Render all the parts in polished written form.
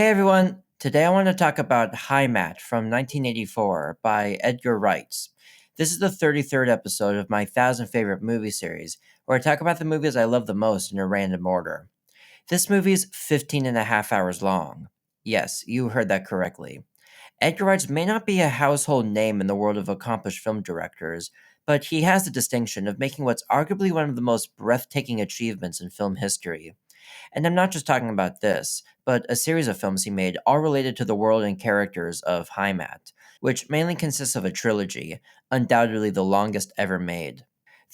Hey everyone, today I want to talk about Heimat from 1984 by Edgar Reitz. This is the 33rd episode of my 1000 favorite movie series, where I talk about the movies I love the most in a random order. This movie is 15 and a half hours long. Yes, you heard that correctly. Edgar Reitz may not be a household name in the world of accomplished film directors, but he has the distinction of making what's arguably one of the most breathtaking achievements in film history. And I'm not just talking about this, but a series of films he made, all related to the world and characters of Heimat, which mainly consists of a trilogy, undoubtedly the longest ever made.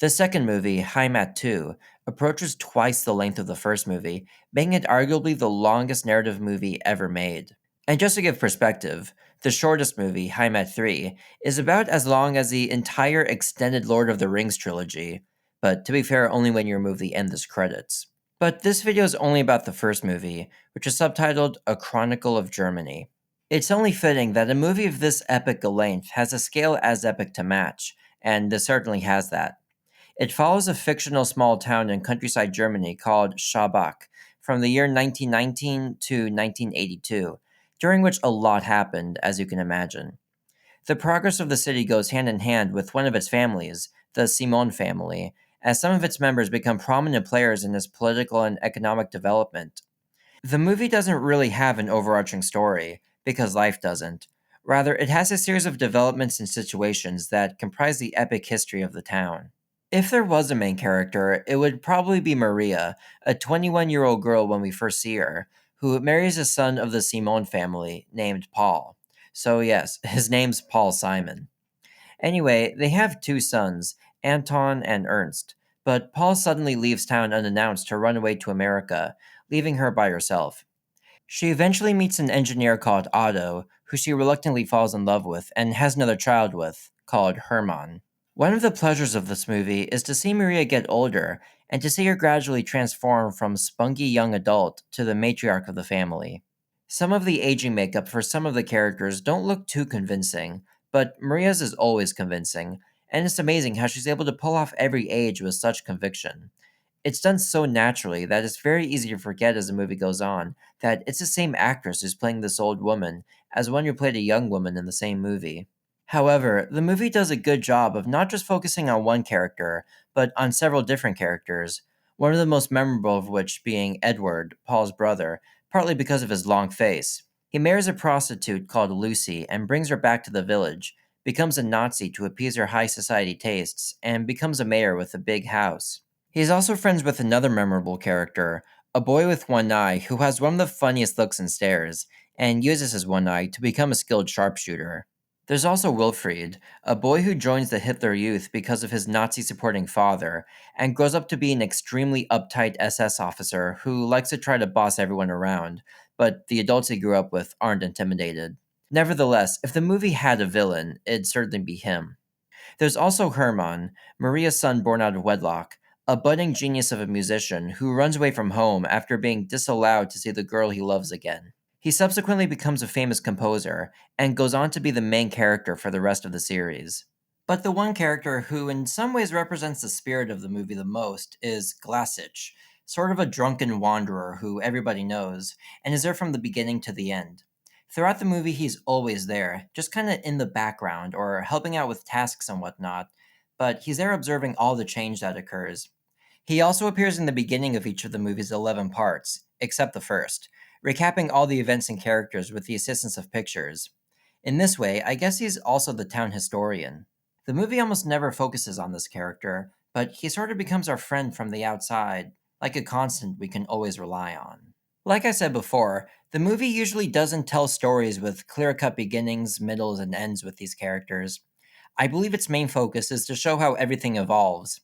The second movie, Heimat 2, approaches twice the length of the first movie, making it arguably the longest narrative movie ever made. And just to give perspective, the shortest movie, Heimat 3, is about as long as the entire extended Lord of the Rings trilogy, but to be fair, only when you remove the endless credits. But this video is only about the first movie, which is subtitled A Chronicle of Germany. It's only fitting that a movie of this epic a length has a scale as epic to match, and this certainly has that. It follows a fictional small town in countryside Germany called Schabach from the year 1919 to 1982, during which a lot happened, as you can imagine. The progress of the city goes hand in hand with one of its families, the Simon family, as some of its members become prominent players in its political and economic development. The movie doesn't really have an overarching story, because life doesn't. Rather, it has a series of developments and situations that comprise the epic history of the town. If there was a main character, it would probably be Maria, a 21-year-old girl when we first see her, who marries a son of the Simon family named Paul. So, yes, his name's Paul Simon. Anyway, they have two sons, Anton and Ernst, but Paul suddenly leaves town unannounced to run away to America, leaving her by herself. She eventually meets an engineer called Otto, who she reluctantly falls in love with and has another child with, called Hermann. One of the pleasures of this movie is to see Maria get older and to see her gradually transform from spunky young adult to the matriarch of the family. Some of the aging makeup for some of the characters don't look too convincing, but Maria's is always convincing, and it's amazing how she's able to pull off every age with such conviction. It's done so naturally that it's very easy to forget as the movie goes on that it's the same actress who's playing this old woman as the one who played a young woman in the same movie. However, the movie does a good job of not just focusing on one character, but on several different characters, one of the most memorable of which being Edward, Paul's brother, partly because of his long face. He marries a prostitute called Lucy and brings her back to the village, becomes a Nazi to appease her high society tastes, and becomes a mayor with a big house. He is also friends with another memorable character, a boy with one eye who has one of the funniest looks and stares, and uses his one eye to become a skilled sharpshooter. There's also Wilfried, a boy who joins the Hitler Youth because of his Nazi supporting father, and grows up to be an extremely uptight SS officer who likes to try to boss everyone around, but the adults he grew up with aren't intimidated. Nevertheless, if the movie had a villain, it'd certainly be him. There's also Hermann, Maria's son born out of wedlock, a budding genius of a musician who runs away from home after being disallowed to see the girl he loves again. He subsequently becomes a famous composer and goes on to be the main character for the rest of the series. But the one character who in some ways represents the spirit of the movie the most is Glasich, sort of a drunken wanderer who everybody knows, and is there from the beginning to the end. Throughout the movie, he's always there, just kind of in the background or helping out with tasks and whatnot, but he's there observing all the change that occurs. He also appears in the beginning of each of the movie's 11 parts, except the first, recapping all the events and characters with the assistance of pictures. In this way, I guess he's also the town historian. The movie almost never focuses on this character, but he sort of becomes our friend from the outside, like a constant we can always rely on. Like I said before, the movie usually doesn't tell stories with clear cut beginnings, middles, and ends with these characters. I believe its main focus is to show how everything evolves.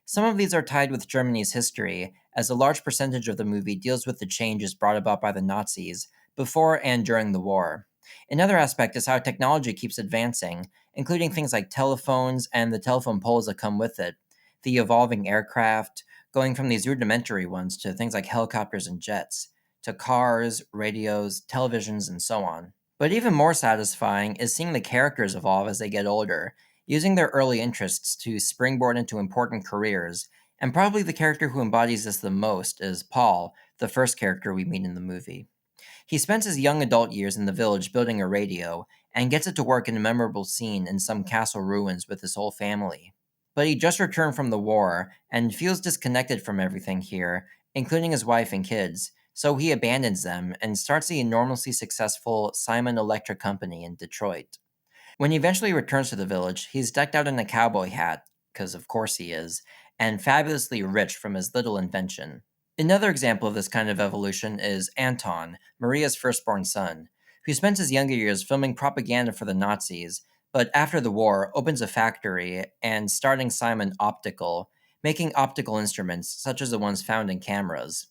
Some of these are tied with Germany's history, as a large percentage of the movie deals with the changes brought about by the Nazis before and during the war. Another aspect is how technology keeps advancing, including things like telephones and the telephone poles that come with it, the evolving aircraft, going from these rudimentary ones to things like helicopters and jets, to cars, radios, televisions, and so on. But even more satisfying is seeing the characters evolve as they get older, using their early interests to springboard into important careers, and probably the character who embodies this the most is Paul, the first character we meet in the movie. He spends his young adult years in the village building a radio and gets it to work in a memorable scene in some castle ruins with his whole family. But he just returned from the war and feels disconnected from everything here, including his wife and kids, so he abandons them and starts the enormously successful Simon Electric Company in Detroit. When he eventually returns to the village, he's decked out in a cowboy hat, because of course he is, and fabulously rich from his little invention. Another example of this kind of evolution is Anton, Maria's firstborn son, who spends his younger years filming propaganda for the Nazis, but after the war opens a factory and starting Simon Optical, making optical instruments such as the ones found in cameras.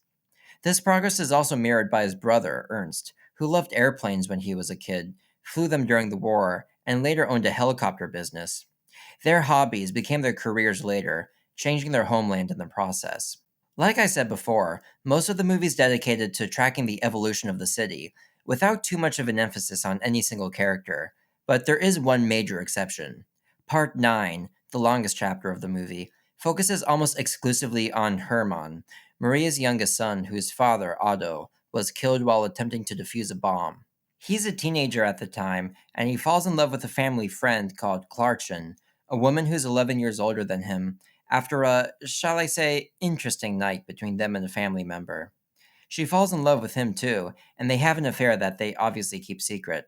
This progress is also mirrored by his brother, Ernst, who loved airplanes when he was a kid, flew them during the war, and later owned a helicopter business. Their hobbies became their careers later, changing their homeland in the process. Like I said before, most of the movie is dedicated to tracking the evolution of the city, without too much of an emphasis on any single character, but there is one major exception. Part 9, the longest chapter of the movie, focuses almost exclusively on Hermann, Maria's youngest son, whose father, Otto, was killed while attempting to defuse a bomb. He's a teenager at the time, and he falls in love with a family friend called Clarchen, a woman who's 11 years older than him, after a, shall I say, interesting night between them and a family member. She falls in love with him too, and they have an affair that they obviously keep secret.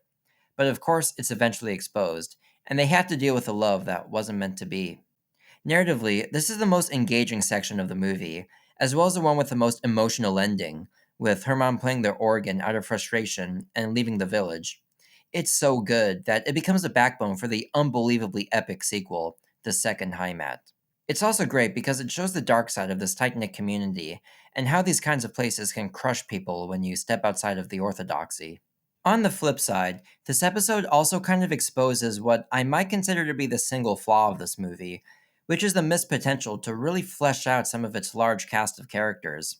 But of course, it's eventually exposed, and they have to deal with a love that wasn't meant to be. Narratively, this is the most engaging section of the movie, as well as the one with the most emotional ending, with Herman playing the organ out of frustration and leaving the village. It's so good that it becomes the backbone for the unbelievably epic sequel, the second Heimat. It's also great because it shows the dark side of this tight knit community and how these kinds of places can crush people when you step outside of the orthodoxy. On the flip side, this episode also kind of exposes what I might consider to be the single flaw of this movie, which is the missed potential to really flesh out some of its large cast of characters.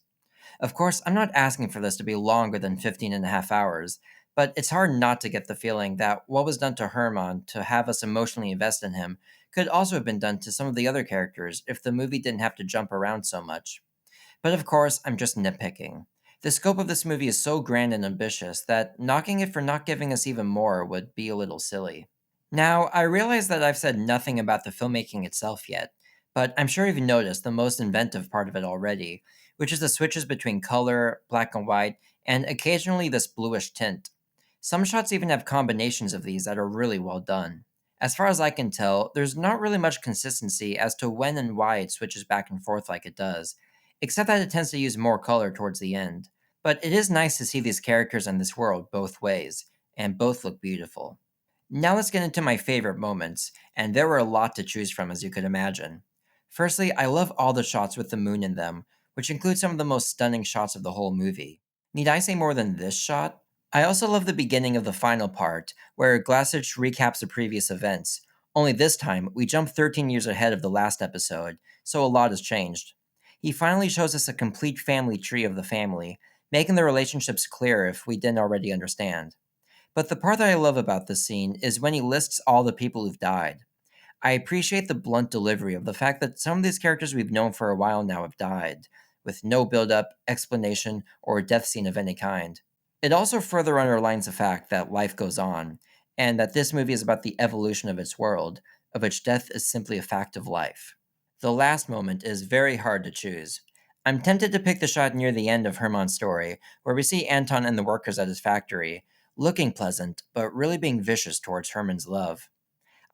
Of course, I'm not asking for this to be longer than 15 and a half hours, but it's hard not to get the feeling that what was done to Herman to have us emotionally invest in him could also have been done to some of the other characters if the movie didn't have to jump around so much. But of course, I'm just nitpicking. The scope of this movie is so grand and ambitious that knocking it for not giving us even more would be a little silly. Now, I realize that I've said nothing about the filmmaking itself yet, but I'm sure you've noticed the most inventive part of it already, which is the switches between color, black and white, and occasionally this bluish tint. Some shots even have combinations of these that are really well done. As far as I can tell, there's not really much consistency as to when and why it switches back and forth like it does, except that it tends to use more color towards the end. But it is nice to see these characters in this world both ways, and both look beautiful. Now let's get into my favorite moments, and there were a lot to choose from as you could imagine. Firstly, I love all the shots with the moon in them, which include some of the most stunning shots of the whole movie. Need I say more than this shot? I also love the beginning of the final part, where Glassage recaps the previous events, only this time we jump 13 years ahead of the last episode, so a lot has changed. He finally shows us a complete family tree of the family, making the relationships clear if we didn't already understand. But the part that I love about this scene is when he lists all the people who've died. I appreciate the blunt delivery of the fact that some of these characters we've known for a while now have died, with no build up, explanation, or death scene of any kind. It also further underlines the fact that life goes on, and that this movie is about the evolution of its world, of which death is simply a fact of life. The last moment is very hard to choose. I'm tempted to pick the shot near the end of Herman's story, where we see Anton and the workers at his factory, looking pleasant, but really being vicious towards Herman's love.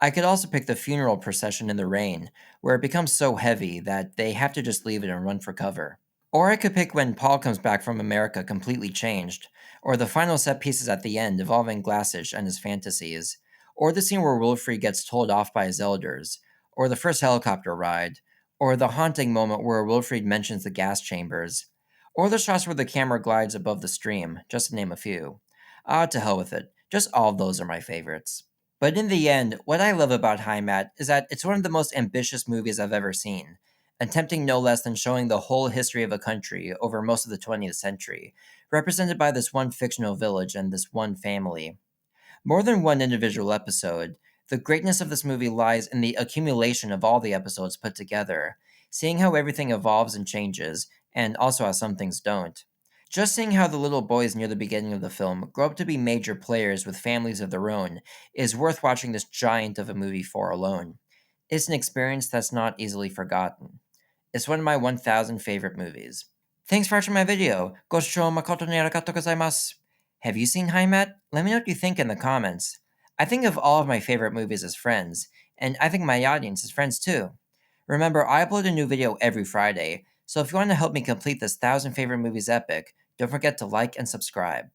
I could also pick the funeral procession in the rain, where it becomes so heavy that they have to just leave it and run for cover. Or I could pick when Paul comes back from America completely changed, or the final set pieces at the end involving Glassage and his fantasies, or the scene where Wilfried gets told off by his elders, or the first helicopter ride, or the haunting moment where Wilfried mentions the gas chambers, or the shots where the camera glides above the stream, just to name a few. Ah, to hell with it. Just all of those are my favorites. But in the end, what I love about Heimat is that it's one of the most ambitious movies I've ever seen, attempting no less than showing the whole history of a country over most of the 20th century, represented by this one fictional village and this one family. More than one individual episode, the greatness of this movie lies in the accumulation of all the episodes put together, seeing how everything evolves and changes, and also how some things don't. Just seeing how the little boys near the beginning of the film grow up to be major players with families of their own is worth watching this giant of a movie for alone. It's an experience that's not easily forgotten. It's one of my 1000 favorite movies. Thanks for watching my video. Goshou makoto ni arigatou gozaimasu. Have you seen Heimat? Let me know what you think in the comments. I think of all of my favorite movies as friends, and I think my audience is friends too. Remember, I upload a new video every Friday, so if you want to help me complete this 1000 favorite movies epic, don't forget to like and subscribe.